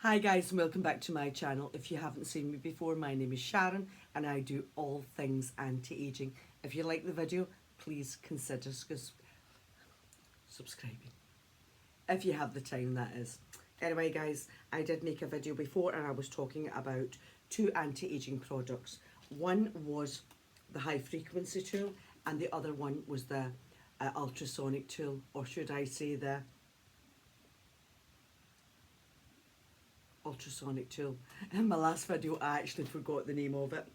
Hi guys and welcome back to my channel. If you haven't seen me before, my name is Sharon and I do all things anti-aging. If you like the video, please consider subscribing. If you have the time, that is. Anyway guys, I did make a video before and I was talking about two anti-aging products. One was the high frequency tool and the other one was the ultrasonic tool, or should I say the ultrasonic tool. In my last video I actually forgot the name of it,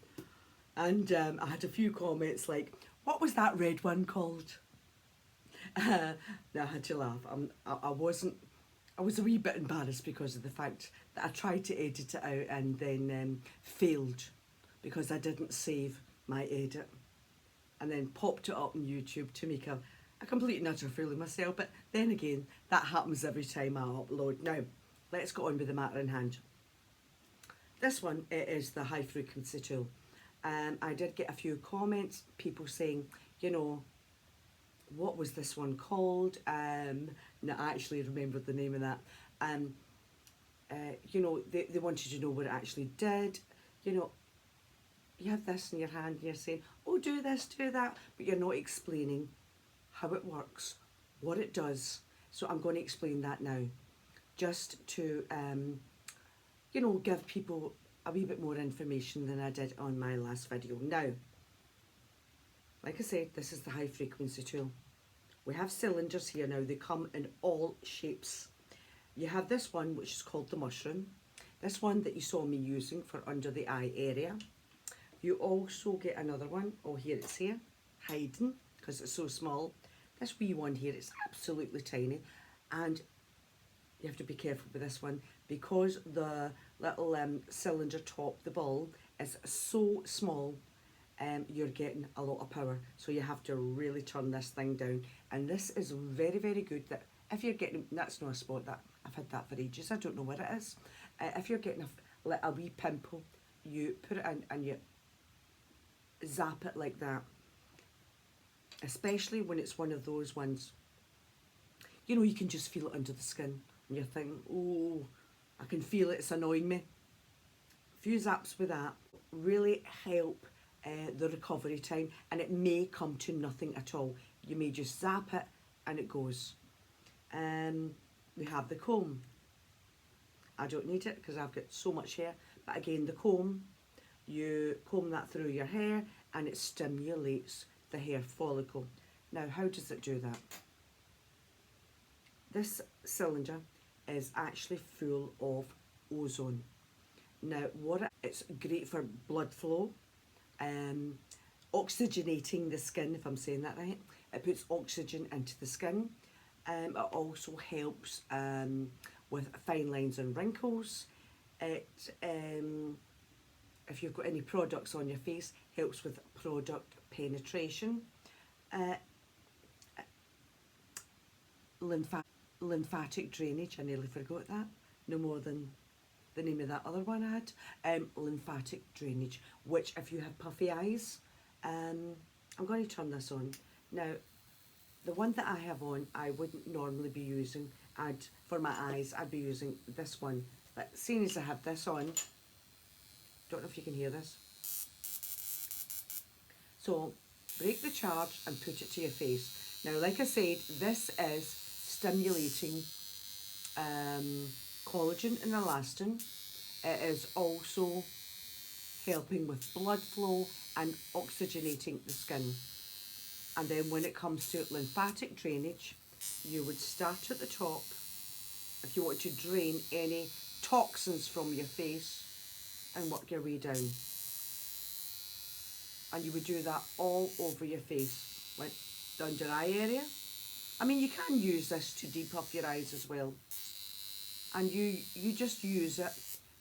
and I had a few comments like, what was that red one called? Now I had to laugh. I was a wee bit embarrassed because of the fact that I tried to edit it out and then failed because I didn't save my edit, and then popped it up on YouTube to make a complete and utter fool of myself. But then again, that happens every time I upload. Now let's go on with the matter in hand. This one is the high frequency tool. I did get a few comments, people saying, you know, what was this one called? No, I actually remembered the name of that. You know, they wanted to know what it actually did. You know, you have this in your hand and you're saying, oh, do this, do that, but you're not explaining how it works, what it does. So I'm going to explain that now, just to you know, give people a wee bit more information than I did on my last video. Now, like I said, this is the high frequency tool. We have cylinders here now. They come in all shapes. You have this one which is called the mushroom, this one that you saw me using for under the eye area. You also get another one, oh here it's here, hiding because it's so small. This wee one here is absolutely tiny, and you have to be careful with this one because the little cylinder top, the ball, is so small. You're getting a lot of power, so you have to really turn this thing down. And this is very, very good. That if you're getting, that's not a spot, that I've had that for ages, I don't know what it is. If you're getting a wee pimple, you put it in and you zap it like that, especially when it's one of those ones, you know, you can just feel it under the skin and you're thinking, oh, I can feel it, it's annoying me. A few zaps with that really help the recovery time, and it may come to nothing at all. You may just zap it and it goes. We have the comb. I don't need it because I've got so much hair, but again, the comb, you comb that through your hair and it stimulates the hair follicle. Now, how does it do that? This cylinder is actually full of ozone. Now, it's great for blood flow, oxygenating the skin, if I'm saying that right. It puts oxygen into the skin. It also helps with fine lines and wrinkles. It, if you've got any products on your face, helps with product penetration. Lymphatic drainage, I nearly forgot that, no more than the name of that other one I had. Lymphatic drainage, which if you have puffy eyes, I'm going to turn this on. Now, the one that I have on, I wouldn't normally be using. For my eyes, I'd be using this one. But seeing as I have this on, don't know if you can hear this. So, break the charge and put it to your face. Now, like I said, this is stimulating collagen and elastin. It is also helping with blood flow and oxygenating the skin. And then when it comes to lymphatic drainage, you would start at the top if you want to drain any toxins from your face and work your way down. And you would do that all over your face, like the under eye area. I mean, you can use this to depuff your eyes as well. And you just use it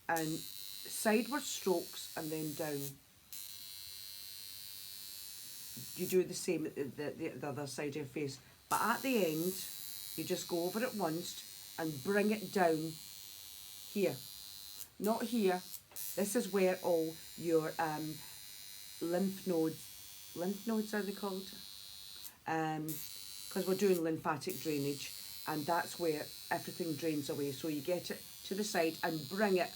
and sideward strokes and then down. You do the same at the other side of your face. But at the end, you just go over it once and bring it down here. Not here. This is where all your lymph nodes are they called? Because we're doing lymphatic drainage, and that's where everything drains away. So you get it to the side and bring it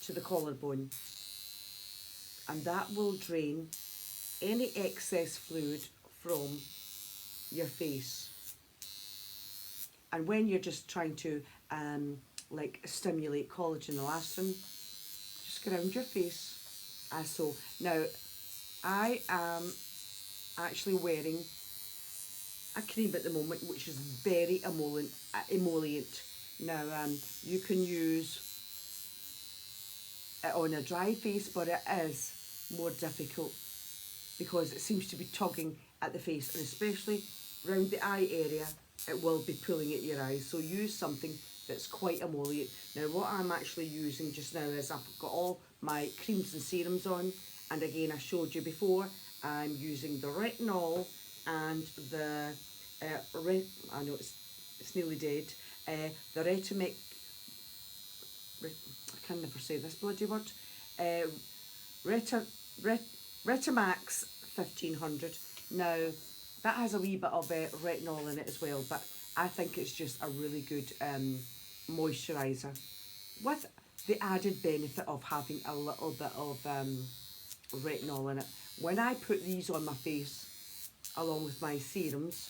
to the collarbone. And that will drain any excess fluid from your face. And when you're just trying to like stimulate collagen elastin, just ground your face as so. Now I am actually wearing a cream at the moment which is very emollient. Now you can use it on a dry face, but it is more difficult because it seems to be tugging at the face, and especially around the eye area it will be pulling at your eyes. So use something that's quite emollient. Now what I'm actually using just now is I've got all my creams and serums on, and again I showed you before I'm using the retinol and the I know it's nearly dead, the Retimic, I can never say this bloody word, Retimax 1500. Now that has a wee bit of retinol in it as well, but I think it's just a really good moisturiser with the added benefit of having a little bit of retinol in it. When I put these on my face along with my serums,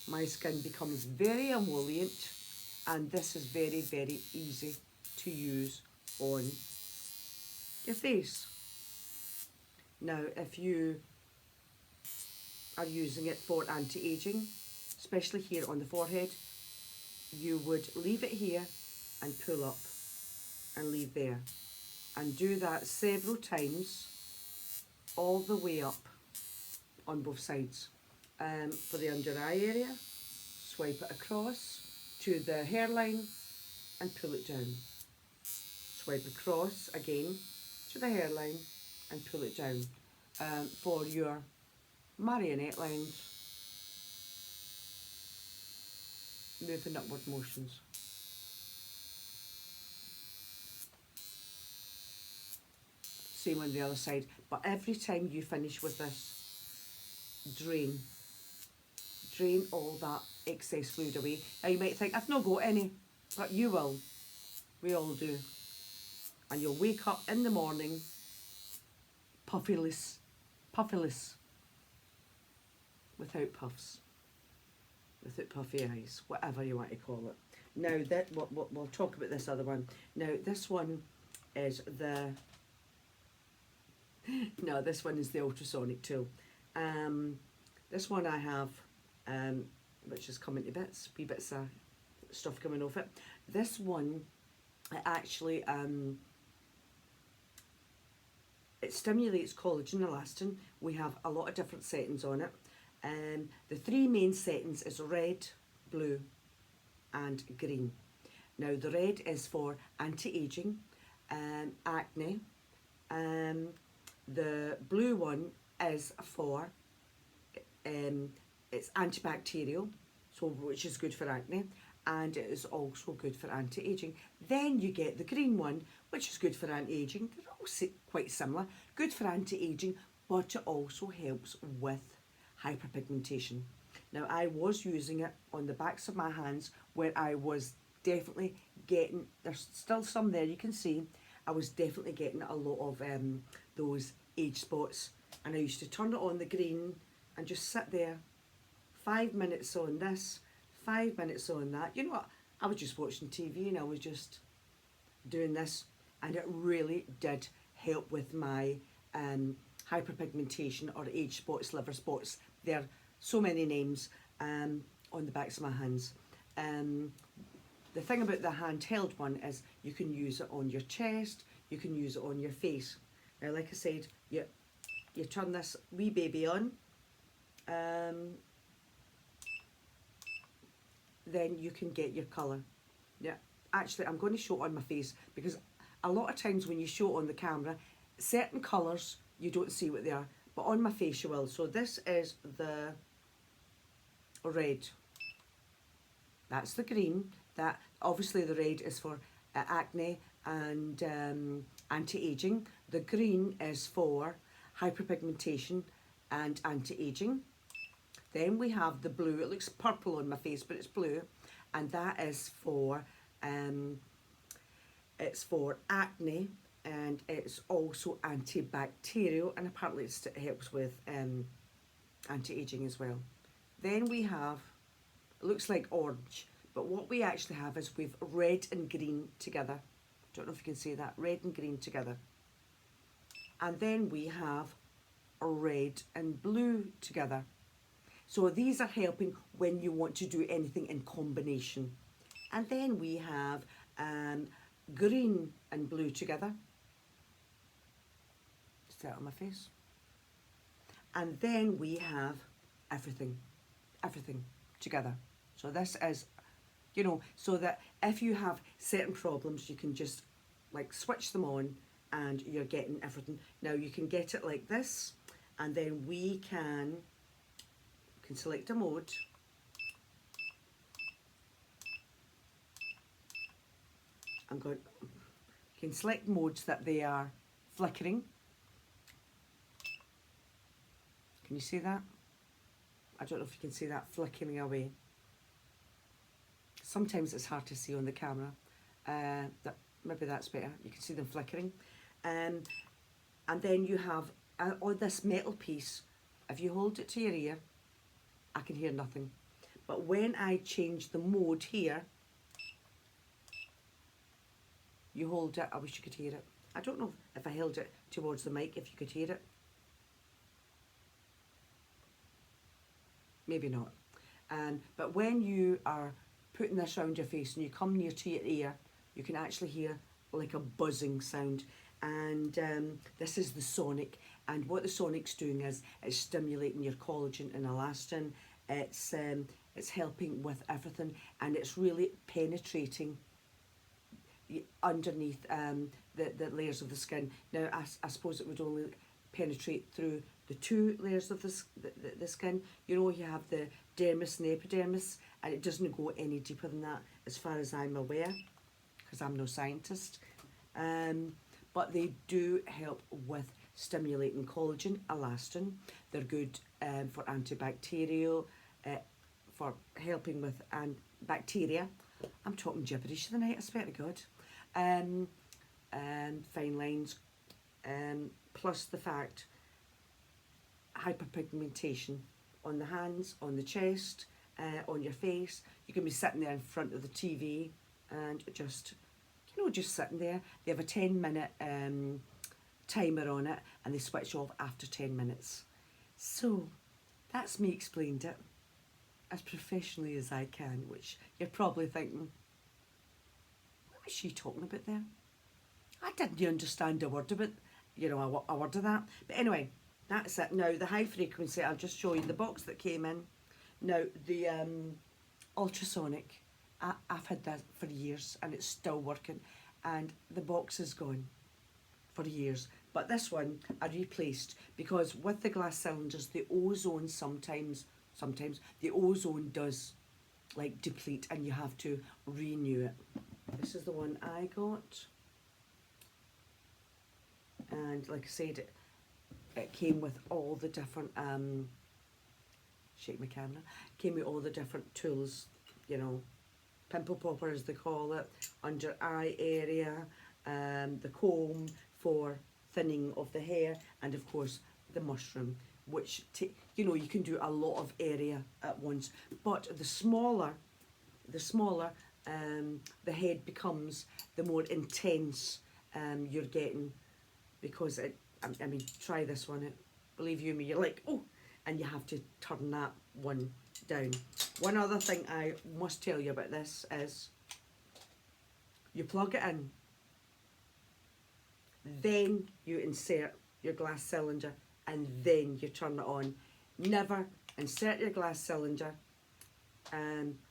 my skin becomes very emollient, and this is very, very easy to use on your face. Now if you are using it for anti-aging, especially here on the forehead, you would leave it here and pull up and leave there, and do that several times all the way up on both sides. For the under eye area, swipe it across to the hairline and pull it down. Swipe across again to the hairline and pull it down. For your marionette lines, move in upward motions. Same on the other side, but every time you finish with this, drain all that excess fluid away. Now you might think, I've not got any, but you will. We all do. And you'll wake up in the morning puffyless, without puffs, without puffy eyes, whatever you want to call it. Now that we'll talk about this other one. Now this one is the this one is the Ultrasonic tool. This one I have, which is coming to bits, wee bits of stuff coming off it. This one, it actually it stimulates collagen elastin. We have a lot of different settings on it. The three main settings is red, blue and green. Now the red is for anti-aging, acne. The blue one is for it's antibacterial, so which is good for acne, and it is also good for anti-aging. Then you get the green one, which is good for anti-aging. They're all quite similar, good for anti-aging, but it also helps with hyperpigmentation. Now I was using it on the backs of my hands where I was definitely getting, there's still some there you can see, I was definitely getting a lot of those age spots, and I used to turn it on the green and just sit there 5 minutes on this, 5 minutes on that. You know what, I was just watching TV and I was just doing this, and it really did help with my hyperpigmentation or age spots, liver spots. There are so many names on the backs of my hands. The thing about the handheld one is you can use it on your chest, you can use it on your face. Now like I said, you turn this wee baby on, then you can get your colour. Yeah, actually I'm going to show it on my face, because a lot of times when you show it on the camera, certain colours you don't see what they are, but on my face you will. So this is the red, that's the green, that obviously the red is for acne and anti-aging. The green is for hyperpigmentation and anti-aging. Then we have the blue, it looks purple on my face but it's blue, and that is for It's for acne, and it's also antibacterial, and apparently it helps with anti-aging as well. Then we have, it looks like orange, but what we actually have is we've red and green together. Don't know if you can see that, red and green together. And then we have red and blue together. So these are helping when you want to do anything in combination. And then we have green and blue together. Is that on my face? And then we have everything together. So this is, you know, so that if you have certain problems, you can just like switch them on and you're getting everything. Now you can get it like this, and then we can select a mode. I'm going, you can select modes that they are flickering. Can you see that? I don't know if you can see that flickering away. Sometimes it's hard to see on the camera. Maybe that's better. You can see them flickering. And then you have, on this metal piece, if you hold it to your ear, I can hear nothing. But when I change the mode here, you hold it, I wish you could hear it. I don't know if I held it towards the mic, if you could hear it. Maybe not. But when you are putting this around your face and you come near to your ear, you can actually hear like a buzzing sound. And this is the Sonic. And what the Sonic's doing is it's stimulating your collagen and elastin. It's helping with everything, and it's really penetrating underneath the layers of the skin. Now, I suppose it would only penetrate through the two layers of the skin. You know, you have the dermis and the epidermis, and it doesn't go any deeper than that, as far as I'm aware, because I'm no scientist. But they do help with stimulating collagen, elastin. They're good for antibacterial, for helping with bacteria. I'm talking gibberish tonight, I swear to God. Fine lines, plus the fact hyperpigmentation on the hands, on the chest, on your face. You can be sitting there in front of the TV and just, you know, just sitting there. They have a 10-minute timer on it, and they switch off after 10 minutes. So that's me explained it as professionally as I can, which you're probably thinking, what was she talking about there? I didn't understand a word of it, you know, a word of that. But anyway, that's it. Now, the high frequency, I'll just show you the box that came in. Now, the ultrasonic, I've had that for years, and it's still working. And the box is gone for years. But this one I replaced, because with the glass cylinders, the ozone sometimes the ozone does like deplete, and you have to renew it. This is the one I got, and like I said, it came with all the different shake my camera, came with all the different tools, you know, pimple popper as they call it, under eye area, the comb for thinning of the hair, and of course the mushroom, which you know, you can do a lot of area at once. But the smaller the head becomes, the more intense you're getting, because I mean, try this one. Believe you me, you're like, oh, and you have to turn that one down. One other thing I must tell you about this is, you plug it in, then you insert your glass cylinder, and then you turn it on. Never insert your glass cylinder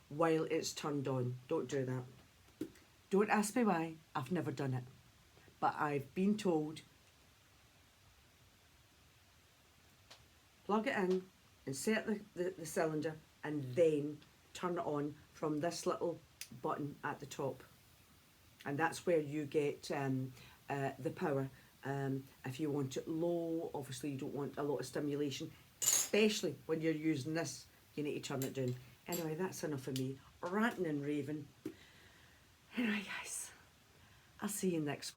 while it's turned on. Don't do that. Don't ask me why, I've never done it. But I've been told, plug it in, insert the cylinder, and then turn it on from this little button at the top. And that's where you get the power. If you want it low, obviously you don't want a lot of stimulation, especially when you're using this, you need to turn it down. Anyway, that's enough of me ranting and raving. Anyway, guys, I'll see you next